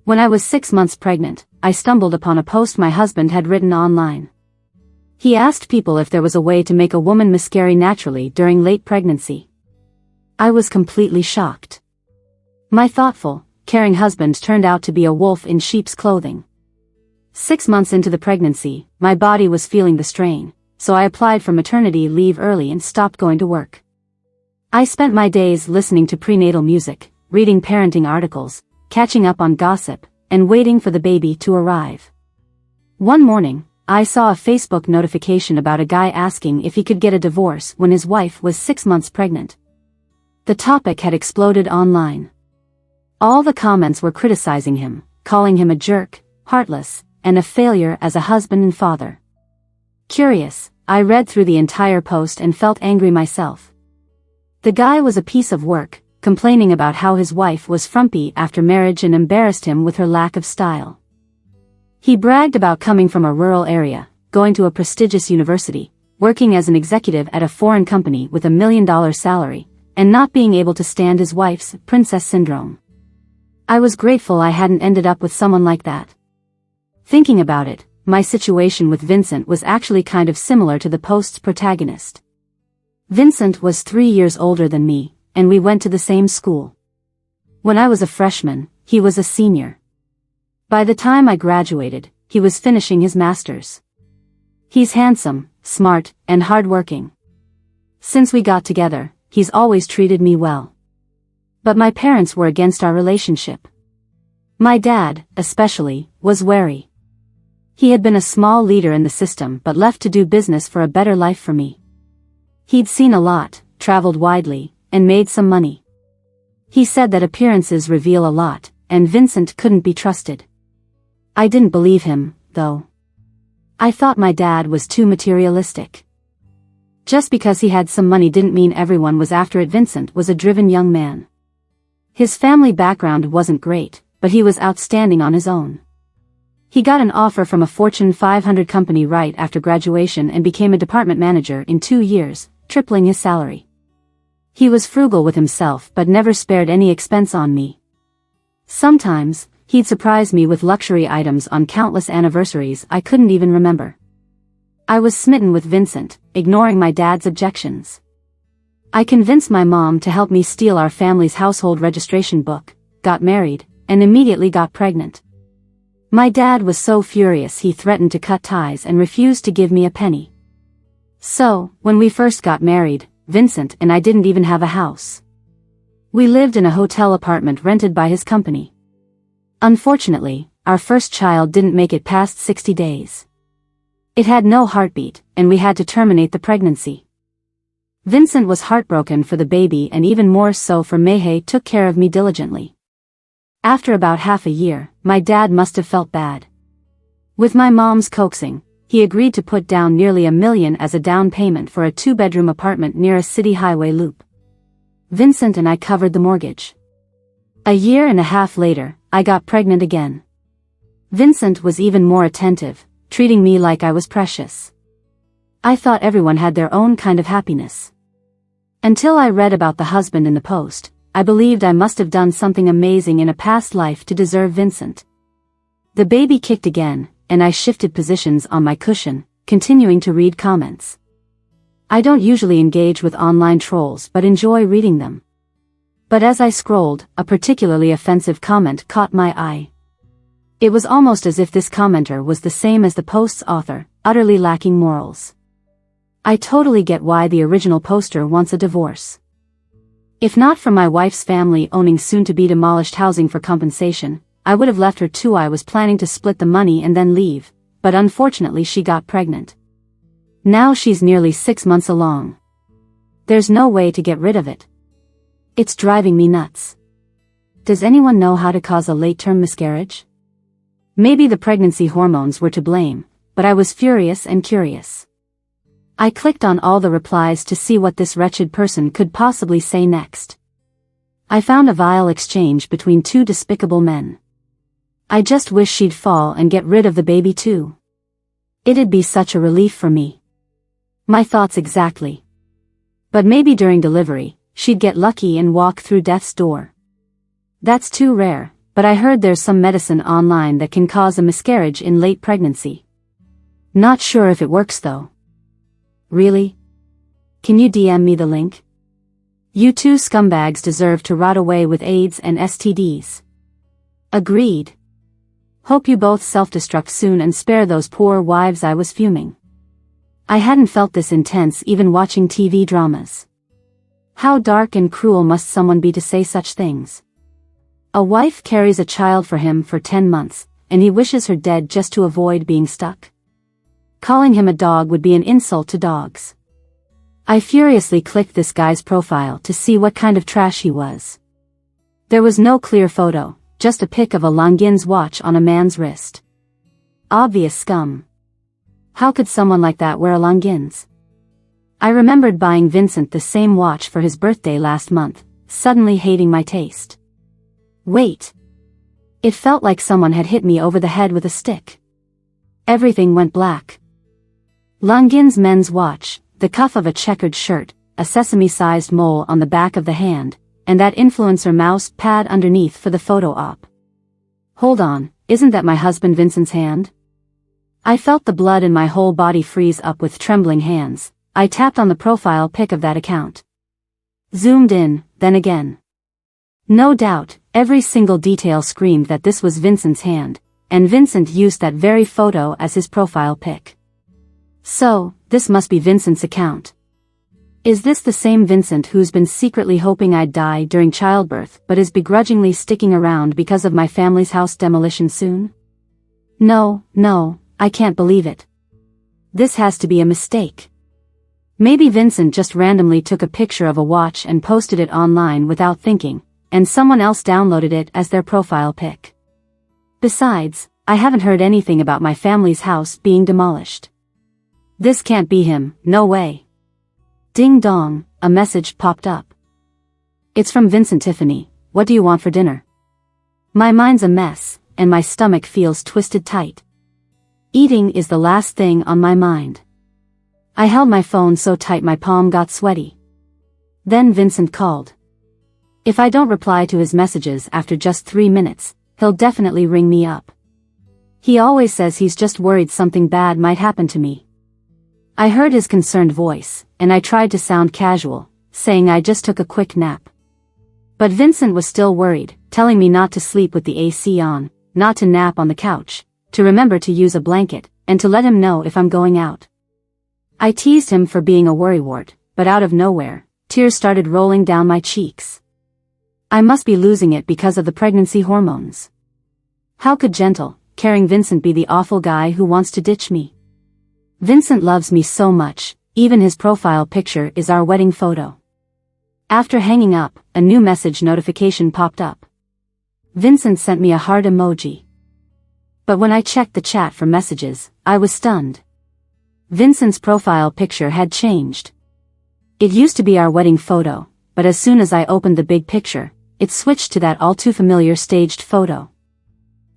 When I was 6 months pregnant, I stumbled upon a post my husband had written online. He asked people if there was a way to make a woman miscarry naturally during late pregnancy. I was completely shocked. My thoughtful, caring husband turned out to be a wolf in sheep's clothing. 6 months into the pregnancy, my body was feeling the strain, so I applied for maternity leave early and stopped going to work. I spent my days listening to prenatal music, reading parenting articles, catching up on gossip, and waiting for the baby to arrive. One morning, I saw a Facebook notification about a guy asking if he could get a divorce when his wife was 6 months pregnant. The topic had exploded online. All the comments were criticizing him, calling him a jerk, heartless, and a failure as a husband and father. Curious, I read through the entire post and felt angry myself. The guy was a piece of work, complaining about how his wife was frumpy after marriage and embarrassed him with her lack of style. He bragged about coming from a rural area, going to a prestigious university, working as an executive at a foreign company with $1 million salary, and not being able to stand his wife's princess syndrome. I was grateful I hadn't ended up with someone like that. Thinking about it, my situation with Vincent was actually kind of similar to the post's protagonist. Vincent was 3 years older than me, and we went to the same school. When I was a freshman, he was a senior. By the time I graduated, he was finishing his master's. He's handsome, smart, and hardworking. Since we got together, he's always treated me well. But my parents were against our relationship. My dad, especially, was wary. He had been a small leader in the system but left to do business for a better life for me. He'd seen a lot, traveled widely, and made some money. He said that appearances reveal a lot, and Vincent couldn't be trusted. I didn't believe him, though. I thought my dad was too materialistic. Just because he had some money didn't mean everyone was after it. Vincent was a driven young man. His family background wasn't great, but he was outstanding on his own. He got an offer from a Fortune 500 company right after graduation and became a department manager in 2 years, tripling his salary. He was frugal with himself but never spared any expense on me. Sometimes, he'd surprise me with luxury items on countless anniversaries I couldn't even remember. I was smitten with Vincent, ignoring my dad's objections. I convinced my mom to help me steal our family's household registration book, got married, and immediately got pregnant. My dad was so furious he threatened to cut ties and refused to give me a penny. So, when we first got married, Vincent and I didn't even have a house. We lived in a hotel apartment rented by his company. Unfortunately, our first child didn't make it past 60 days. It had no heartbeat, and we had to terminate the pregnancy. Vincent was heartbroken for the baby and even more so for Mehe took care of me diligently. After about half a year, my dad must have felt bad. With my mom's coaxing, he agreed to put down nearly $1 million as a down payment for a 2-bedroom apartment near a city highway loop. Vincent and I covered the mortgage. A year and a half later, I got pregnant again. Vincent was even more attentive, treating me like I was precious. I thought everyone had their own kind of happiness. Until I read about the husband in the post, I believed I must have done something amazing in a past life to deserve Vincent. The baby kicked again, and I shifted positions on my cushion, continuing to read comments. I don't usually engage with online trolls but enjoy reading them. But as I scrolled, a particularly offensive comment caught my eye. It was almost as if this commenter was the same as the post's author, utterly lacking morals. I totally get why the original poster wants a divorce. If not for my wife's family owning soon-to-be demolished housing for compensation, I would have left her too. I was planning to split the money and then leave, but unfortunately she got pregnant. Now she's nearly 6 months along. There's no way to get rid of it. It's driving me nuts. Does anyone know how to cause a late-term miscarriage? Maybe the pregnancy hormones were to blame, but I was furious and curious. I clicked on all the replies to see what this wretched person could possibly say next. I found a vile exchange between 2 despicable men. I just wish she'd fall and get rid of the baby too. It'd be such a relief for me. My thoughts exactly. But maybe during delivery, she'd get lucky and walk through death's door. That's too rare, but I heard there's some medicine online that can cause a miscarriage in late pregnancy. Not sure if it works though. Really? Can you DM me the link? You two scumbags deserve to rot away with AIDS and STDs. Agreed. Hope you both self-destruct soon and spare those poor wives. I was fuming. I hadn't felt this intense even watching TV dramas. How dark and cruel must someone be to say such things? A wife carries a child for him for 10 months, and he wishes her dead just to avoid being stuck. Calling him a dog would be an insult to dogs. I furiously clicked this guy's profile to see what kind of trash he was. There was no clear photo, just a pic of a Longines watch on a man's wrist. Obvious scum. How could someone like that wear a Longines? I remembered buying Vincent the same watch for his birthday last month, suddenly hating my taste. Wait. It felt like someone had hit me over the head with a stick. Everything went black. Longines men's watch, the cuff of a checkered shirt, a sesame-sized mole on the back of the hand, and that influencer mouse pad underneath for the photo op. Hold on, isn't that my husband Vincent's hand? I felt the blood in my whole body freeze up with trembling hands. I tapped on the profile pic of that account. Zoomed in, then again. No doubt, every single detail screamed that this was Vincent's hand, and Vincent used that very photo as his profile pic. So, this must be Vincent's account. Is this the same Vincent who's been secretly hoping I'd die during childbirth but is begrudgingly sticking around because of my family's house demolition soon? No, I can't believe it. This has to be a mistake. Maybe Vincent just randomly took a picture of a watch and posted it online without thinking, and someone else downloaded it as their profile pic. Besides, I haven't heard anything about my family's house being demolished. This can't be him, no way. Ding dong, a message popped up. It's from Vincent. Tiffany, what do you want for dinner? My mind's a mess, and my stomach feels twisted tight. Eating is the last thing on my mind. I held my phone so tight my palm got sweaty. Then Vincent called. If I don't reply to his messages after just 3 minutes, he'll definitely ring me up. He always says he's just worried something bad might happen to me. I heard his concerned voice, and I tried to sound casual, saying I just took a quick nap. But Vincent was still worried, telling me not to sleep with the AC on, not to nap on the couch, to remember to use a blanket, and to let him know if I'm going out. I teased him for being a worrywart, but out of nowhere, tears started rolling down my cheeks. I must be losing it because of the pregnancy hormones. How could gentle, caring Vincent be the awful guy who wants to ditch me? Vincent loves me so much, even his profile picture is our wedding photo. After hanging up, a new message notification popped up. Vincent sent me a heart emoji. But when I checked the chat for messages, I was stunned. Vincent's profile picture had changed. It used to be our wedding photo, but as soon as I opened the big picture, it switched to that all-too-familiar staged photo.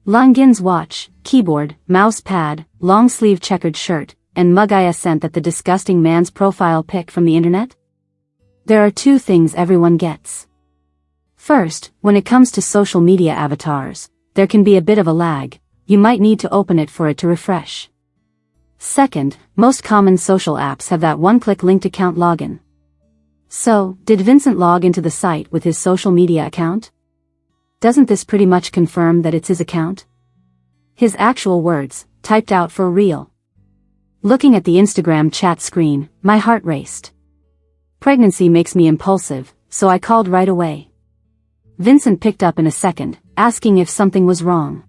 Longines watch, keyboard, mouse pad, long-sleeve checkered shirt, and mug. I sent that the disgusting man's profile pic from the internet? There are two things everyone gets. First, when it comes to social media avatars, there can be a bit of a lag. You might need to open it for it to refresh. Second, most common social apps have that one-click linked account login. So, did Vincent log into the site with his social media account? Doesn't this pretty much confirm that it's his account? His actual words, typed out for real. Looking at the Instagram chat screen, my heart raced. Pregnancy makes me impulsive, so I called right away. Vincent picked up in a second, asking if something was wrong.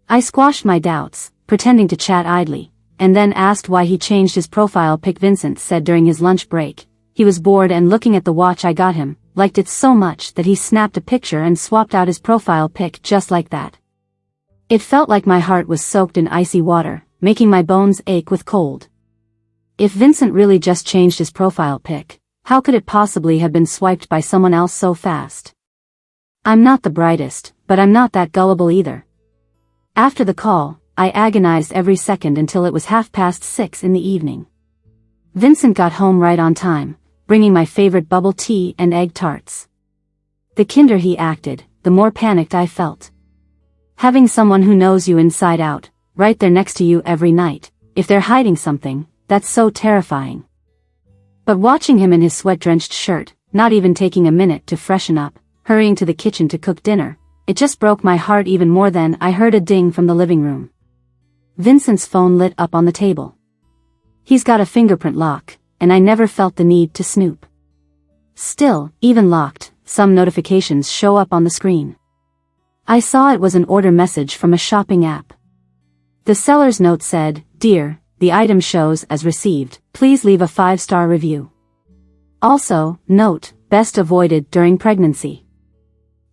I squashed my doubts, pretending to chat idly, and then asked why he changed his profile pic. Vincent said during his lunch break, he was bored and looking at the watch I got him, liked it so much that he snapped a picture and swapped out his profile pic just like that. It felt like my heart was soaked in icy water, making my bones ache with cold. If Vincent really just changed his profile pic, how could it possibly have been swiped by someone else so fast? I'm not the brightest, but I'm not that gullible either. After the call, I agonized every second until it was 6:30 in the evening. Vincent got home right on time, bringing my favorite bubble tea and egg tarts. The kinder he acted, the more panicked I felt. Having someone who knows you inside out, right there next to you every night, if they're hiding something, that's so terrifying. But watching him in his sweat-drenched shirt, not even taking a minute to freshen up, hurrying to the kitchen to cook dinner, it just broke my heart even more. Then I heard a ding from the living room. Vincent's phone lit up on the table. He's got a fingerprint lock, and I never felt the need to snoop. Still, even locked, some notifications show up on the screen. I saw it was an order message from a shopping app. The seller's note said, "Dear, the item shows as received, please leave a 5-star review." Also, note, best avoided during pregnancy.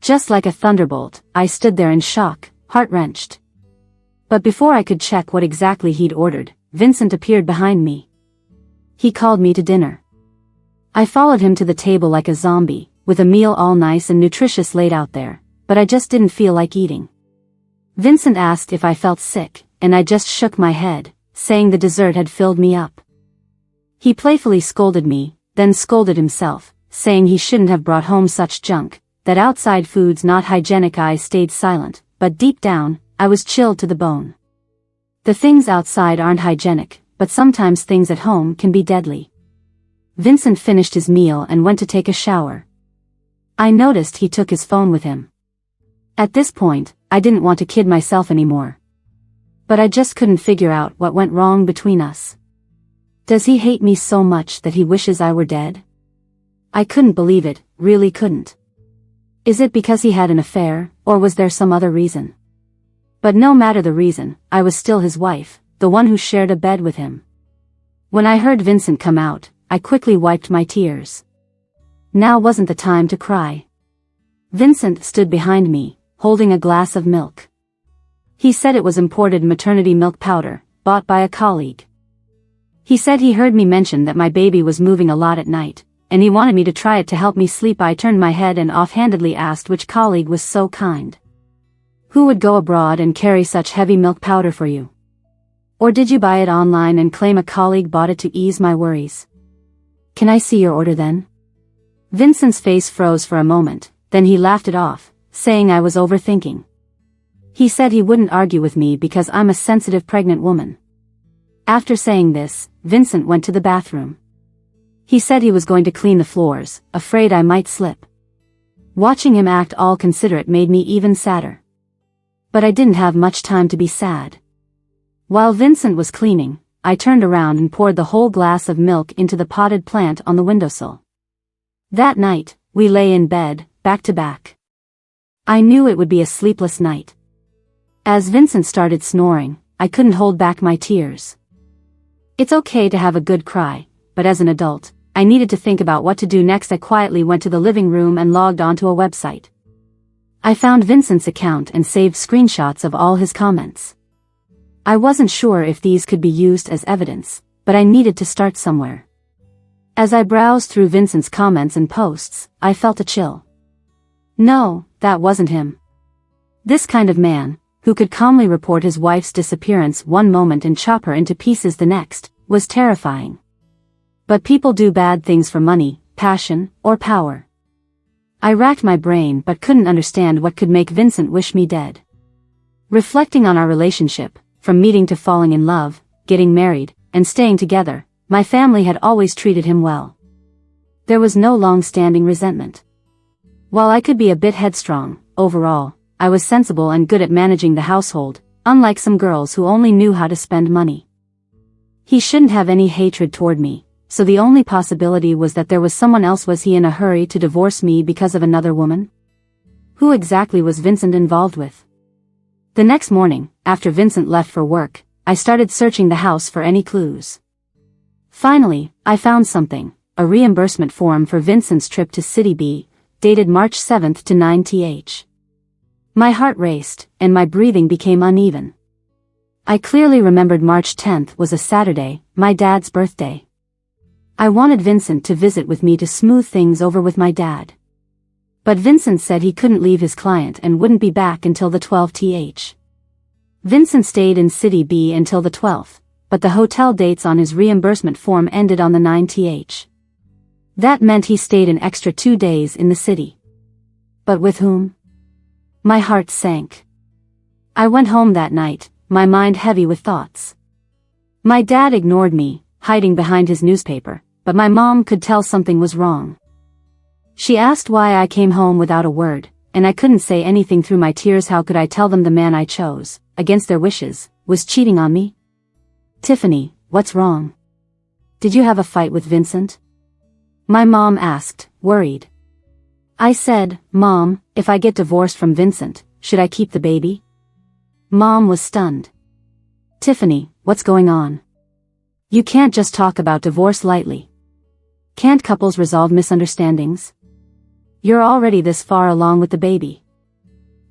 Just like a thunderbolt, I stood there in shock, heart-wrenched. But before I could check what exactly he'd ordered, Vincent appeared behind me. He called me to dinner. I followed him to the table like a zombie, with a meal all nice and nutritious laid out there, but I just didn't feel like eating. Vincent asked if I felt sick, and I just shook my head, saying the dessert had filled me up. He playfully scolded me, then scolded himself, saying he shouldn't have brought home such junk, that outside food's not hygienic. I stayed silent, but deep down, I was chilled to the bone. The things outside aren't hygienic, but sometimes things at home can be deadly. Vincent finished his meal and went to take a shower. I noticed he took his phone with him. At this point, I didn't want to kid myself anymore. But I just couldn't figure out what went wrong between us. Does he hate me so much that he wishes I were dead? I couldn't believe it, really couldn't. Is it because he had an affair, or was there some other reason? But no matter the reason, I was still his wife, the one who shared a bed with him. When I heard Vincent come out, I quickly wiped my tears. Now wasn't the time to cry. Vincent stood behind me, holding a glass of milk. He said it was imported maternity milk powder, bought by a colleague. He said he heard me mention that my baby was moving a lot at night, and he wanted me to try it to help me sleep. I turned my head and offhandedly asked which colleague was so kind. Who would go abroad and carry such heavy milk powder for you? Or did you buy it online and claim a colleague bought it to ease my worries? Can I see your order then? Vincent's face froze for a moment, then he laughed it off, saying I was overthinking. He said he wouldn't argue with me because I'm a sensitive pregnant woman. After saying this, Vincent went to the bathroom. He said he was going to clean the floors, afraid I might slip. Watching him act all considerate made me even sadder. But I didn't have much time to be sad. While Vincent was cleaning, I turned around and poured the whole glass of milk into the potted plant on the windowsill. That night, we lay in bed, back to back. I knew it would be a sleepless night. As Vincent started snoring, I couldn't hold back my tears. It's okay to have a good cry, but as an adult, I needed to think about what to do next. I quietly went to the living room and logged onto a website. I found Vincent's account and saved screenshots of all his comments. I wasn't sure if these could be used as evidence, but I needed to start somewhere. As I browsed through Vincent's comments and posts, I felt a chill. No, that wasn't him. This kind of man, who could calmly report his wife's disappearance one moment and chop her into pieces the next, was terrifying. But people do bad things for money, passion, or power. I racked my brain but couldn't understand what could make Vincent wish me dead. Reflecting on our relationship, from meeting to falling in love, getting married, and staying together, my family had always treated him well. There was no long-standing resentment. While I could be a bit headstrong, overall, I was sensible and good at managing the household, unlike some girls who only knew how to spend money. He shouldn't have any hatred toward me, so the only possibility was that there was someone else. Was he in a hurry to divorce me because of another woman? Who exactly was Vincent involved with? The next morning, after Vincent left for work, I started searching the house for any clues. Finally, I found something, a reimbursement form for Vincent's trip to City B, dated March 7th to 9th. My heart raced, and my breathing became uneven. I clearly remembered March 10th was a Saturday, my dad's birthday. I wanted Vincent to visit with me to smooth things over with my dad. But Vincent said he couldn't leave his client and wouldn't be back until the 12th. Vincent stayed in City B until the 12th, but the hotel dates on his reimbursement form ended on the 9th. That meant he stayed an extra 2 days in the city. But with whom? My heart sank. I went home that night, my mind heavy with thoughts. My dad ignored me, hiding behind his newspaper, but my mom could tell something was wrong. She asked why I came home without a word, and I couldn't say anything through my tears. How could I tell them the man I chose, against their wishes, was cheating on me? Tiffany, what's wrong? Did you have a fight with Vincent? My mom asked, worried. I said, Mom, if I get divorced from Vincent, should I keep the baby? Mom was stunned. Tiffany, what's going on? You can't just talk about divorce lightly. Can't couples resolve misunderstandings? You're already this far along with the baby.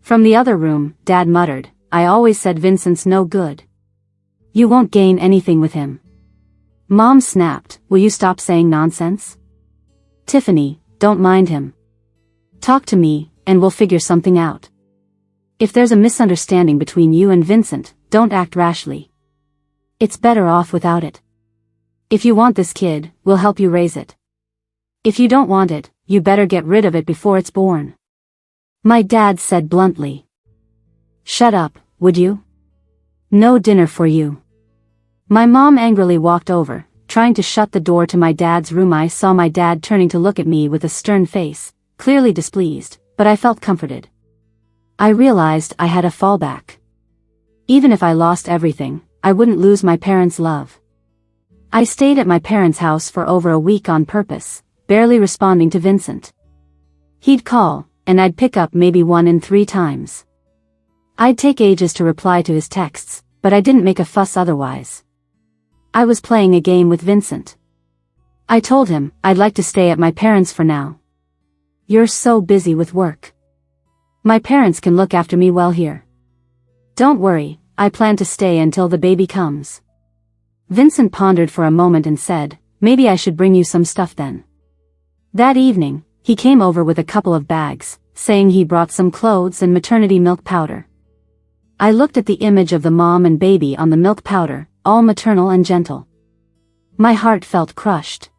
From the other room, Dad muttered, I always said Vincent's no good. You won't gain anything with him. Mom snapped, will you stop saying nonsense? Tiffany, don't mind him. Talk to me, and we'll figure something out. If there's a misunderstanding between you and Vincent, don't act rashly. It's better off without it. If you want this kid, we'll help you raise it. If you don't want it, you better get rid of it before it's born. My dad said bluntly. Shut up, would you? No dinner for you. My mom angrily walked over, trying to shut the door to my dad's room. I saw my dad turning to look at me with a stern face, clearly displeased, but I felt comforted. I realized I had a fallback. Even if I lost everything, I wouldn't lose my parents' love. I stayed at my parents' house for over a week on purpose, barely responding to Vincent. He'd call, and I'd pick up maybe 1 in 3 times. I'd take ages to reply to his texts, but I didn't make a fuss otherwise. I was playing a game with Vincent. I told him I'd like to stay at my parents' for now. You're so busy with work. My parents can look after me well here. Don't worry, I plan to stay until the baby comes. Vincent pondered for a moment and said, maybe I should bring you some stuff then. That evening, he came over with a couple of bags, saying he brought some clothes and maternity milk powder. I looked at the image of the mom and baby on the milk powder, all maternal and gentle. My heart felt crushed.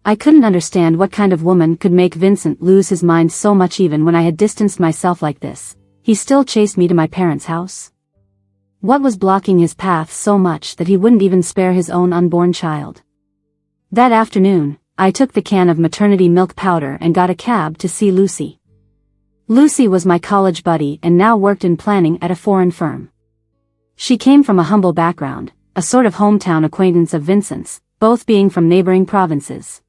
I couldn't understand what kind of woman could make Vincent lose his mind so much. Even when I had distanced myself like this, he still chased me to my parents' house. What was blocking his path so much that he wouldn't even spare his own unborn child? That afternoon, I took the can of maternity milk powder and got a cab to see Lucy. Lucy was my college buddy and now worked in planning at a foreign firm. She came from a humble background, a sort of hometown acquaintance of Vincent's, both being from neighboring provinces.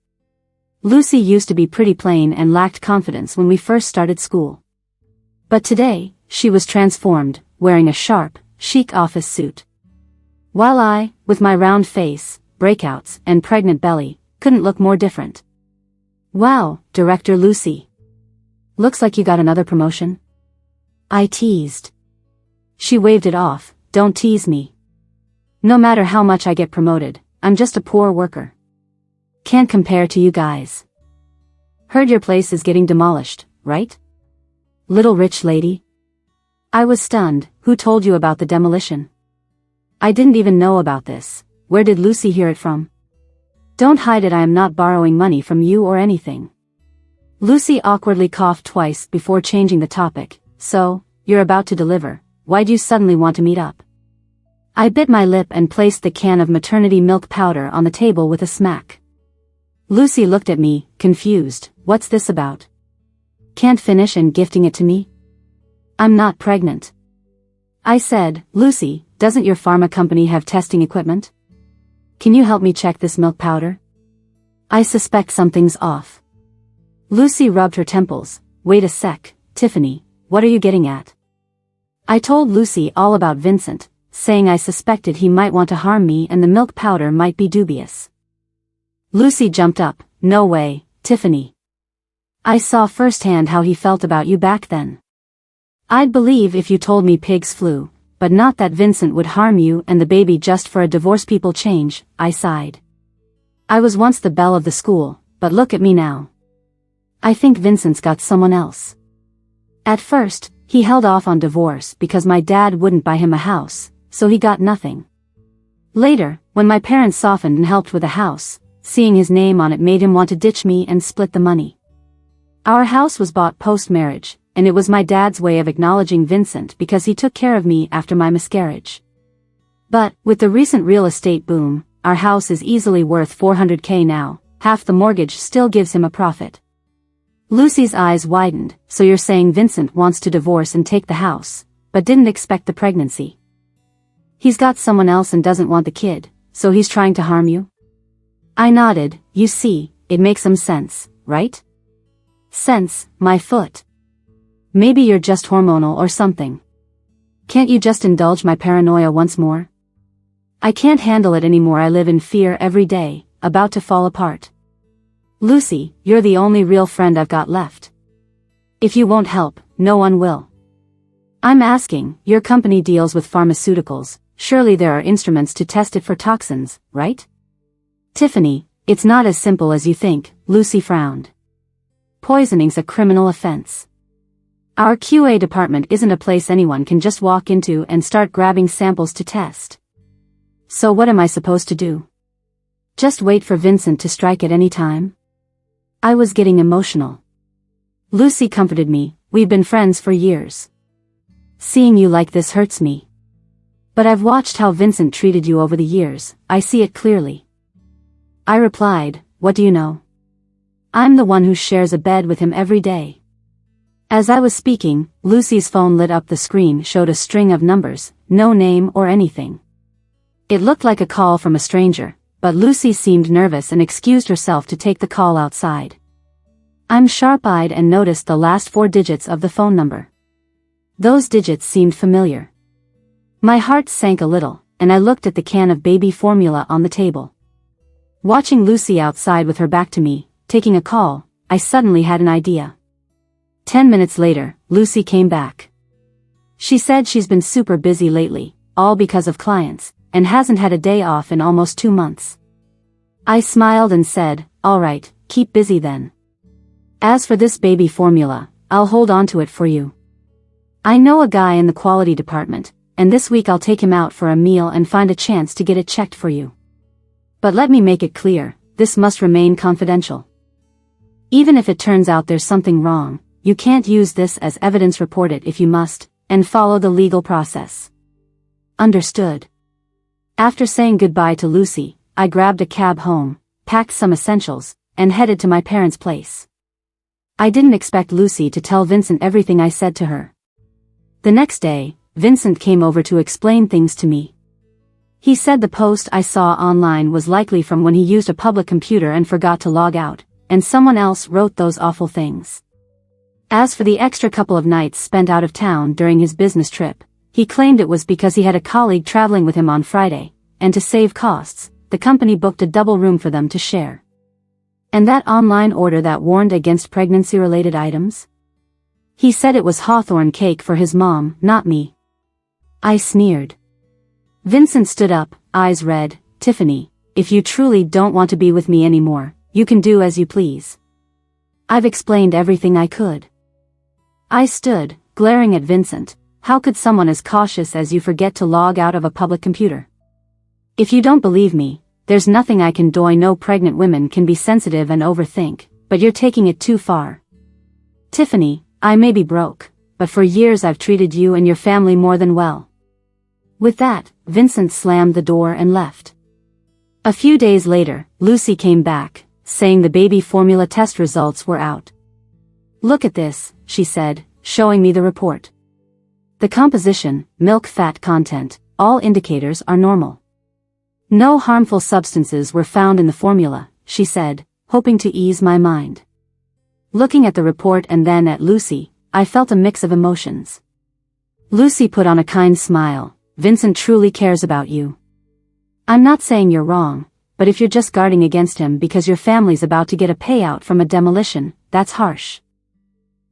Lucy used to be pretty plain and lacked confidence when we first started school. But today, she was transformed, wearing a sharp, chic office suit. While I, with my round face, breakouts, and pregnant belly, couldn't look more different. Wow, Director Lucy. Looks like you got another promotion. I teased. She waved it off, don't tease me. No matter how much I get promoted, I'm just a poor worker. Can't compare to you guys. Heard your place is getting demolished, right? Little rich lady? I was stunned. Who told you about the demolition? I didn't even know about this. Where did Lucy hear it from? Don't hide it. I am not borrowing money from you or anything. Lucy awkwardly coughed twice before changing the topic. So, you're about to deliver. Why'd you suddenly want to meet up? I bit my lip and placed the can of maternity milk powder on the table with a smack. Lucy looked at me, confused. What's this about? Can't finish and gifting it to me? I'm not pregnant. I said, Lucy, doesn't your pharma company have testing equipment? Can you help me check this milk powder? I suspect something's off. Lucy rubbed her temples. Wait a sec, Tiffany, what are you getting at? I told Lucy all about Vincent, saying I suspected he might want to harm me and the milk powder might be dubious. Lucy jumped up. No way, Tiffany. I saw firsthand how he felt about you back then. I'd believe if you told me pigs flew, but not that Vincent would harm you and the baby just for a divorce. People change, I sighed. I was once the belle of the school, but look at me now. I think Vincent's got someone else. At first, he held off on divorce because my dad wouldn't buy him a house, so he got nothing. Later, when my parents softened and helped with a house, seeing his name on it made him want to ditch me and split the money. Our house was bought post-marriage, and it was my dad's way of acknowledging Vincent because he took care of me after my miscarriage. But, with the recent real estate boom, our house is easily worth $400K now, half the mortgage still gives him a profit. Lucy's eyes widened. So you're saying Vincent wants to divorce and take the house, but didn't expect the pregnancy. He's got someone else and doesn't want the kid, so he's trying to harm you? I nodded. You see, it makes some sense, right? Sense, my foot. Maybe you're just hormonal or something. Can't you just indulge my paranoia once more? I can't handle it anymore. I live in fear every day, about to fall apart. Lucy, you're the only real friend I've got left. If you won't help, no one will. I'm asking, your company deals with pharmaceuticals, surely there are instruments to test it for toxins, right? Tiffany, it's not as simple as you think, Lucy frowned. Poisoning's a criminal offense. Our QA department isn't a place anyone can just walk into and start grabbing samples to test. So what am I supposed to do? Just wait for Vincent to strike at any time? I was getting emotional. Lucy comforted me. We've been friends for years. Seeing you like this hurts me. But I've watched how Vincent treated you over the years. I see it clearly. I replied, what do you know? I'm the one who shares a bed with him every day. As I was speaking, Lucy's phone lit up. The screen showed a string of numbers, no name or anything. It looked like a call from a stranger, but Lucy seemed nervous and excused herself to take the call outside. I'm sharp-eyed and noticed the last 4 digits of the phone number. Those digits seemed familiar. My heart sank a little, and I looked at the can of baby formula on the table. Watching Lucy outside with her back to me, taking a call, I suddenly had an idea. 10 minutes later, Lucy came back. She said she's been super busy lately, all because of clients, and hasn't had a day off in almost 2 months. I smiled and said, all right, keep busy then. As for this baby formula, I'll hold on to it for you. I know a guy in the quality department, and this week I'll take him out for a meal and find a chance to get it checked for you. But let me make it clear, this must remain confidential. Even if it turns out there's something wrong, you can't use this as evidence. Report it if you must, and follow the legal process. Understood. After saying goodbye to Lucy, I grabbed a cab home, packed some essentials, and headed to my parents' place. I didn't expect Lucy to tell Vincent everything I said to her. The next day, Vincent came over to explain things to me. He said the post I saw online was likely from when he used a public computer and forgot to log out, and someone else wrote those awful things. As for the extra couple of nights spent out of town during his business trip, he claimed it was because he had a colleague traveling with him on Friday, and to save costs, the company booked a double room for them to share. And that online order that warned against pregnancy-related items? He said it was hawthorn cake for his mom, not me. I sneered. Vincent stood up, eyes red. Tiffany, if you truly don't want to be with me anymore, you can do as you please. I've explained everything I could. I stood, glaring at Vincent. How could someone as cautious as you forget to log out of a public computer? If you don't believe me, there's nothing I can do. I know pregnant women can be sensitive and overthink, but you're taking it too far. Tiffany, I may be broke, but for years I've treated you and your family more than well. With that, Vincent slammed the door and left. A few days later, Lucy came back, saying the baby formula test results were out. Look at this, she said, showing me the report. The composition, milk fat content, all indicators are normal. No harmful substances were found in the formula, she said, hoping to ease my mind. Looking at the report and then at Lucy, I felt a mix of emotions. Lucy put on a kind smile. Vincent truly cares about you. I'm not saying you're wrong, but if you're just guarding against him because your family's about to get a payout from a demolition, that's harsh.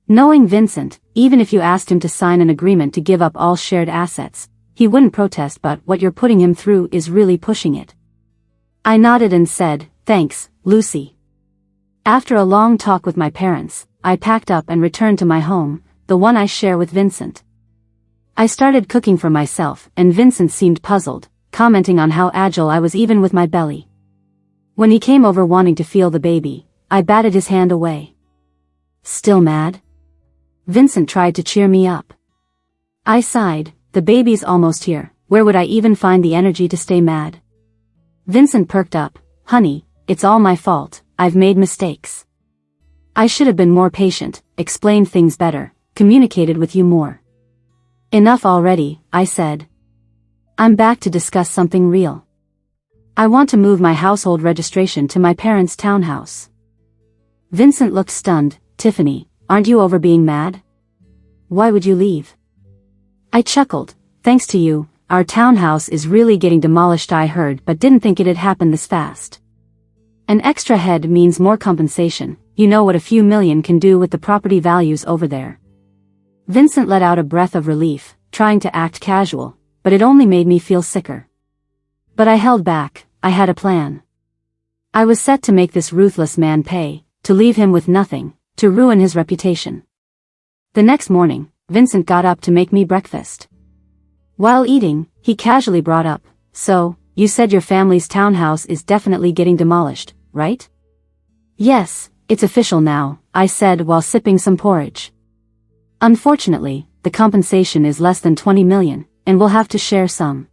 Knowing Vincent, even if you asked him to sign an agreement to give up all shared assets, he wouldn't protest. But what you're putting him through is really pushing it. I nodded and said, thanks, Lucy. After a long talk with my parents, I packed up and returned to my home, the one I share with Vincent. I started cooking for myself, and Vincent seemed puzzled, commenting on how agile I was even with my belly. When he came over wanting to feel the baby, I batted his hand away. Still mad? Vincent tried to cheer me up. I sighed, the baby's almost here, where would I even find the energy to stay mad? Vincent perked up, honey, it's all my fault, I've made mistakes. I should have been more patient, explained things better, communicated with you more. Enough already, I said. I'm back to discuss something real. I want to move my household registration to my parents' townhouse. Vincent looked stunned. Tiffany, aren't you over being mad? Why would you leave? I chuckled. Thanks to you, our townhouse is really getting demolished. I heard but didn't think it'd happen this fast. An extra head means more compensation. You know what a few million can do with the property values over there. Vincent let out a breath of relief, trying to act casual, but it only made me feel sicker. But I held back. I had a plan. I was set to make this ruthless man pay, to leave him with nothing, to ruin his reputation. The next morning, Vincent got up to make me breakfast. While eating, he casually brought up, so, you said your family's townhouse is definitely getting demolished, right? Yes, it's official now, I said while sipping some porridge. Unfortunately, the compensation is less than 20 million, and we'll have to share some.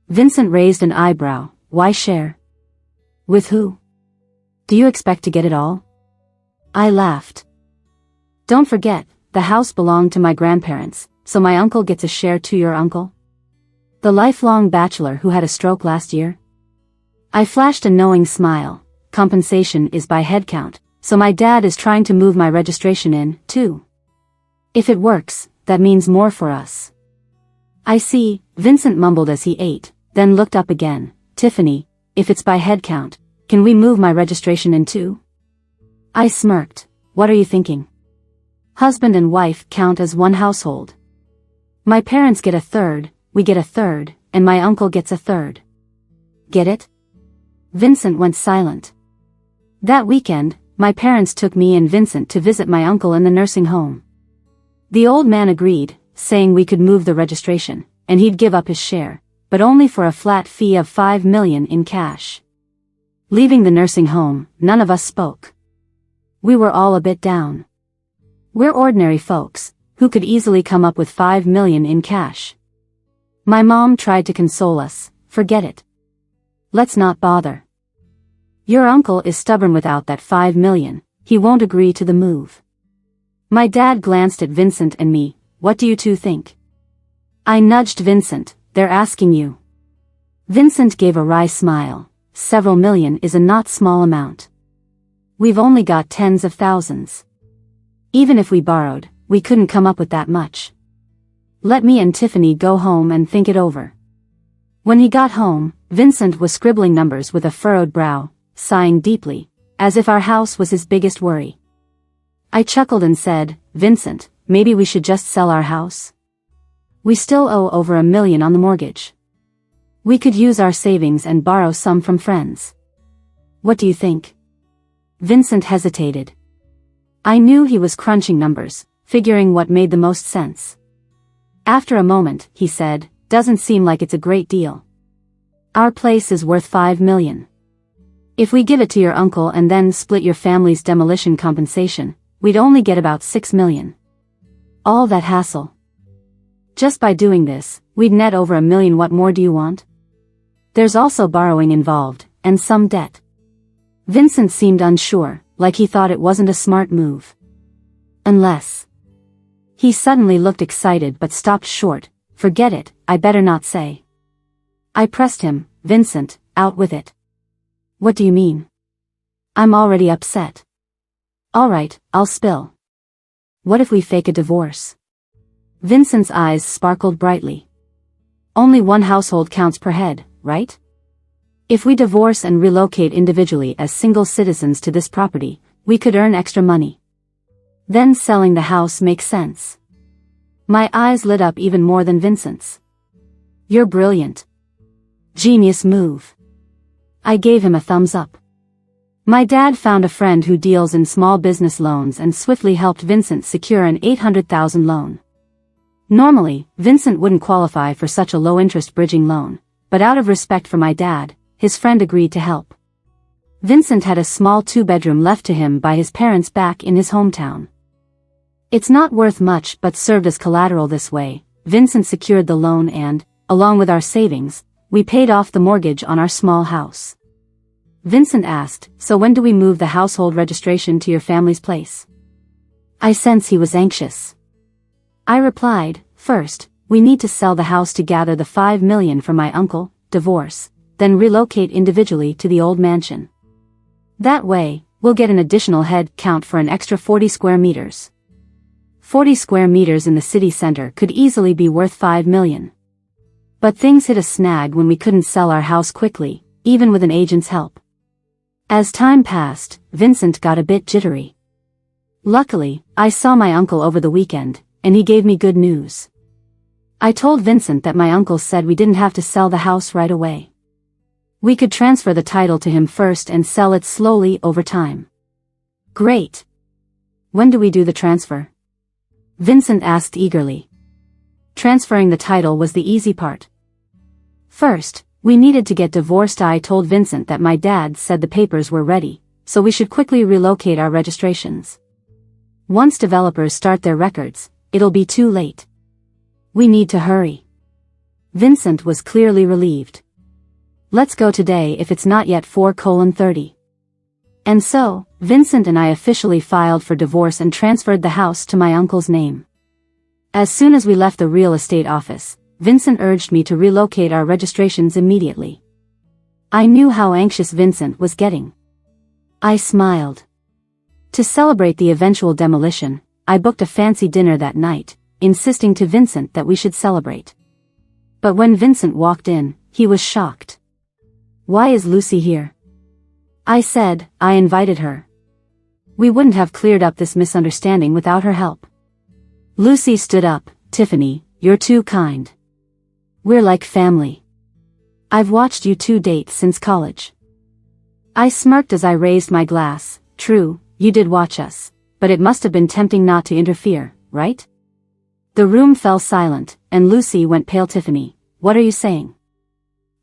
Vincent raised an eyebrow. Why share? With who? Do you expect to get it all? I laughed. Don't forget, the house belonged to my grandparents, so my uncle gets a share to your uncle? The lifelong bachelor who had a stroke last year? I flashed a knowing smile. Compensation is by head count, so my dad is trying to move my registration in, too. If it works, that means more for us. I see, Vincent mumbled as he ate, then looked up again. Tiffany, if it's by head count, can we move my registration in too? I smirked. What are you thinking? Husband and wife count as one household. My parents get a third, we get a third, and my uncle gets a third. Get it? Vincent went silent. That weekend, my parents took me and Vincent to visit my uncle in the nursing home. The old man agreed, saying we could move the registration, and he'd give up his share, but only for a flat fee of 5 million in cash. Leaving the nursing home, none of us spoke. We were all a bit down. We're ordinary folks, who could easily come up with 5 million in cash. My mom tried to console us. Forget it. Let's not bother. Your uncle is stubborn. Without that 5 million, he won't agree to the move. My dad glanced at Vincent and me. What do you two think? I nudged Vincent. They're asking you. Vincent gave a wry smile. Several million is a not small amount. We've only got tens of thousands. Even if we borrowed, we couldn't come up with that much. Let me and Tiffany go home and think it over. When he got home, Vincent was scribbling numbers with a furrowed brow, sighing deeply, as if our house was his biggest worry. I chuckled and said, Vincent, maybe we should just sell our house? We still owe over $1 million on the mortgage. We could use our savings and borrow some from friends. What do you think? Vincent hesitated. I knew he was crunching numbers, figuring what made the most sense. After a moment, he said, doesn't seem like it's a great deal. Our place is worth 5 million. If we give it to your uncle and then split your family's demolition compensation, we'd only get about 6 million. All that hassle. Just by doing this, we'd net over 1 million. What more do you want? There's also borrowing involved, and some debt. Vincent seemed unsure, like he thought it wasn't a smart move. Unless. He suddenly looked excited but stopped short. Forget it, I better not say. I pressed him. Vincent, out with it. What do you mean? I'm already upset. Alright, I'll spill. What if we fake a divorce? Vincent's eyes sparkled brightly. Only one household counts per head, right? If we divorce and relocate individually as single citizens to this property, we could earn extra money. Then selling the house makes sense. My eyes lit up even more than Vincent's. You're brilliant. Genius move. I gave him a thumbs up. My dad found a friend who deals in small business loans and swiftly helped Vincent secure an $800,000 loan. Normally, Vincent wouldn't qualify for such a low-interest bridging loan, but out of respect for my dad, his friend agreed to help. Vincent had a small 2-bedroom left to him by his parents back in his hometown. It's not worth much but served as collateral this way. Vincent secured the loan and, along with our savings, we paid off the mortgage on our small house. Vincent asked, so when do we move the household registration to your family's place? I sense he was anxious. I replied, first, we need to sell the house to gather the $5 million from my uncle, divorce, then relocate individually to the old mansion. That way, we'll get an additional head count for an extra 40 square meters. 40 square meters in the city center could easily be worth $5 million. But things hit a snag when we couldn't sell our house quickly, even with an agent's help. As time passed, Vincent got a bit jittery. Luckily, I saw my uncle over the weekend, and he gave me good news. I told Vincent that my uncle said we didn't have to sell the house right away. We could transfer the title to him first and sell it slowly over time. Great. When do we do the transfer? Vincent asked eagerly. Transferring the title was the easy part. First, we needed to get divorced. I told Vincent that my dad said the papers were ready, so we should quickly relocate our registrations. Once developers start their records, it'll be too late. We need to hurry. Vincent was clearly relieved. Let's go today if it's not yet 4:30. And so, Vincent and I officially filed for divorce and transferred the house to my uncle's name. As soon as we left the real estate office, Vincent urged me to relocate our registrations immediately. I knew how anxious Vincent was getting. I smiled. To celebrate the eventual demolition, I booked a fancy dinner that night, insisting to Vincent that we should celebrate. But when Vincent walked in, he was shocked. Why is Lucy here? I said, I invited her. We wouldn't have cleared up this misunderstanding without her help. Lucy stood up. Tiffany, you're too kind. We're like family. I've watched you two date since college. I smirked as I raised my glass. True, you did watch us, but it must have been tempting not to interfere, right? The room fell silent, and Lucy went pale. Tiffany, what are you saying?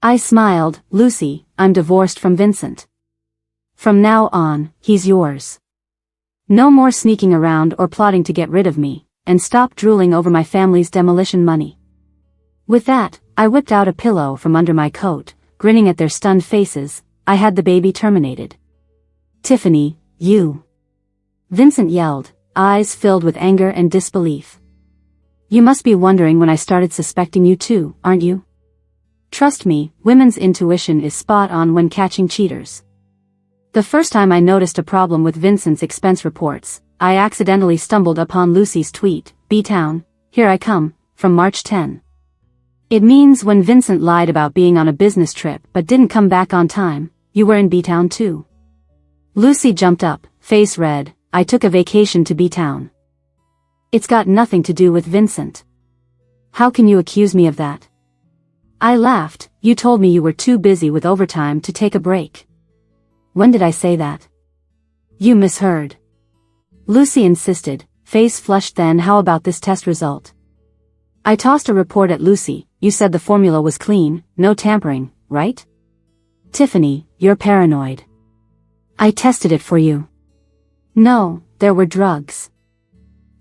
I smiled. Lucy, I'm divorced from Vincent. From now on, he's yours. No more sneaking around or plotting to get rid of me, and stop drooling over my family's demolition money. With that, I whipped out a pillow from under my coat, grinning at their stunned faces. I had the baby terminated. Tiffany, you. Vincent yelled, eyes filled with anger and disbelief. You must be wondering when I started suspecting you too, aren't you? Trust me, women's intuition is spot on when catching cheaters. The first time I noticed a problem with Vincent's expense reports, I accidentally stumbled upon Lucy's tweet, B-Town, here I come, from March 10. It means when Vincent lied about being on a business trip but didn't come back on time, you were in B-Town too. Lucy jumped up, face red. I took a vacation to B-Town. It's got nothing to do with Vincent. How can you accuse me of that? I laughed. You told me you were too busy with overtime to take a break. When did I say that? You misheard. Lucy insisted, face flushed. Then how about this test result? I tossed a report at Lucy. You said the formula was clean, no tampering, right? Tiffany, you're paranoid. I tested it for you. No, there were drugs.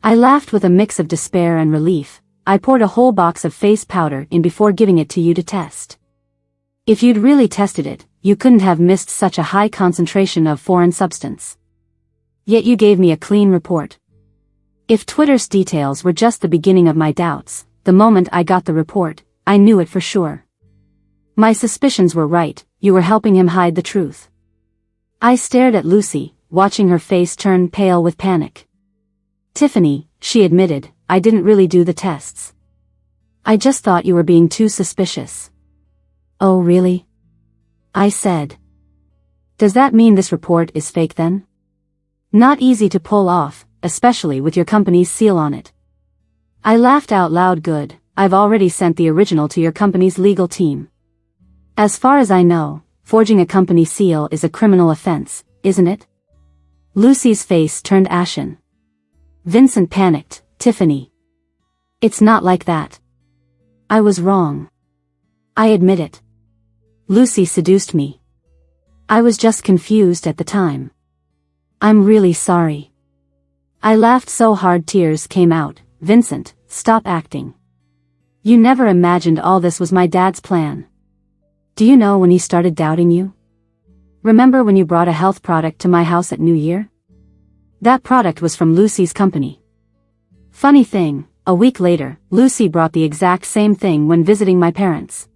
I laughed with a mix of despair and relief. I poured a whole box of face powder in before giving it to you to test. If you'd really tested it, you couldn't have missed such a high concentration of foreign substance. Yet you gave me a clean report. If Twitter's details were just the beginning of my doubts, the moment I got the report, I knew it for sure. My suspicions were right, you were helping him hide the truth. I stared at Lucy, watching her face turn pale with panic. Tiffany, she admitted, I didn't really do the tests. I just thought you were being too suspicious. Oh really? I said. Does that mean this report is fake then? Not easy to pull off, especially with your company's seal on it. I laughed out loud. Good, I've already sent the original to your company's legal team. As far as I know, forging a company seal is a criminal offense, isn't it? Lucy's face turned ashen. Vincent panicked. Tiffany. It's not like that. I was wrong. I admit it. Lucy seduced me. I was just confused at the time. I'm really sorry. I laughed so hard tears came out. Vincent, stop acting. You never imagined all this was my dad's plan. Do you know when he started doubting you? Remember when you brought a health product to my house at New Year? That product was from Lucy's company. Funny thing, a week later, Lucy brought the exact same thing when visiting my parents.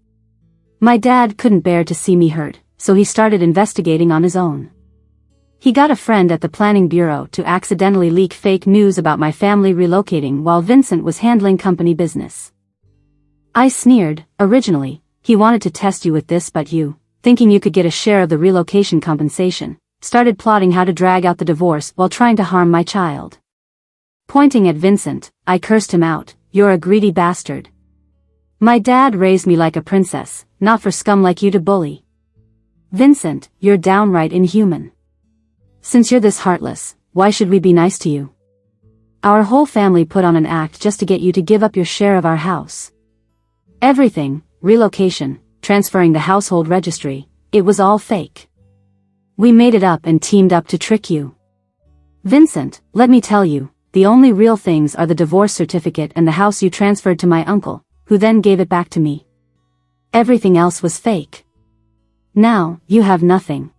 My dad couldn't bear to see me hurt, so he started investigating on his own. He got a friend at the planning bureau to accidentally leak fake news about my family relocating while Vincent was handling company business. I sneered. Originally, he wanted to test you with this, but you, thinking you could get a share of the relocation compensation, started plotting how to drag out the divorce while trying to harm my child. Pointing at Vincent, I cursed him out. You're a greedy bastard. My dad raised me like a princess, not for scum like you to bully. Vincent, you're downright inhuman. Since you're this heartless, why should we be nice to you? Our whole family put on an act just to get you to give up your share of our house. Everything, relocation, transferring the household registry, it was all fake. We made it up and teamed up to trick you. Vincent, let me tell you, the only real things are the divorce certificate and the house you transferred to my uncle, who then gave it back to me. Everything else was fake. Now, you have nothing.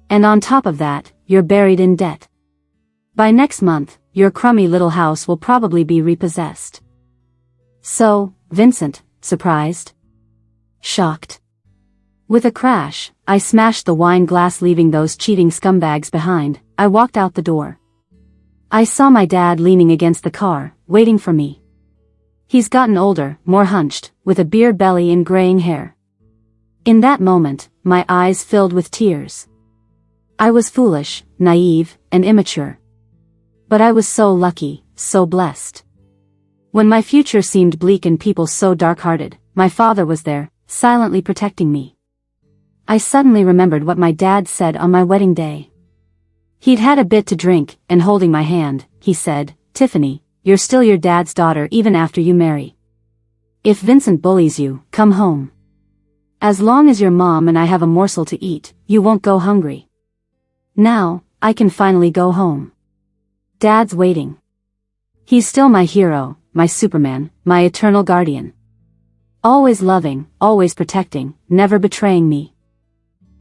And on top of that, you're buried in debt. By next month, your crummy little house will probably be repossessed. So, Vincent, surprised? Shocked? With a crash, I smashed the wine glass, leaving those cheating scumbags behind. I walked out the door. I saw my dad leaning against the car, waiting for me. He's gotten older, more hunched, with a beer belly and graying hair. In that moment, my eyes filled with tears. I was foolish, naive, and immature. But I was so lucky, so blessed. When my future seemed bleak and people so dark-hearted, my father was there, silently protecting me. I suddenly remembered what my dad said on my wedding day. He'd had a bit to drink, and holding my hand, he said, "Tiffany, you're still your dad's daughter even after you marry. If Vincent bullies you, come home. As long as your mom and I have a morsel to eat, you won't go hungry." Now, I can finally go home. Dad's waiting. He's still my hero, my Superman, my eternal guardian. Always loving, always protecting, never betraying me.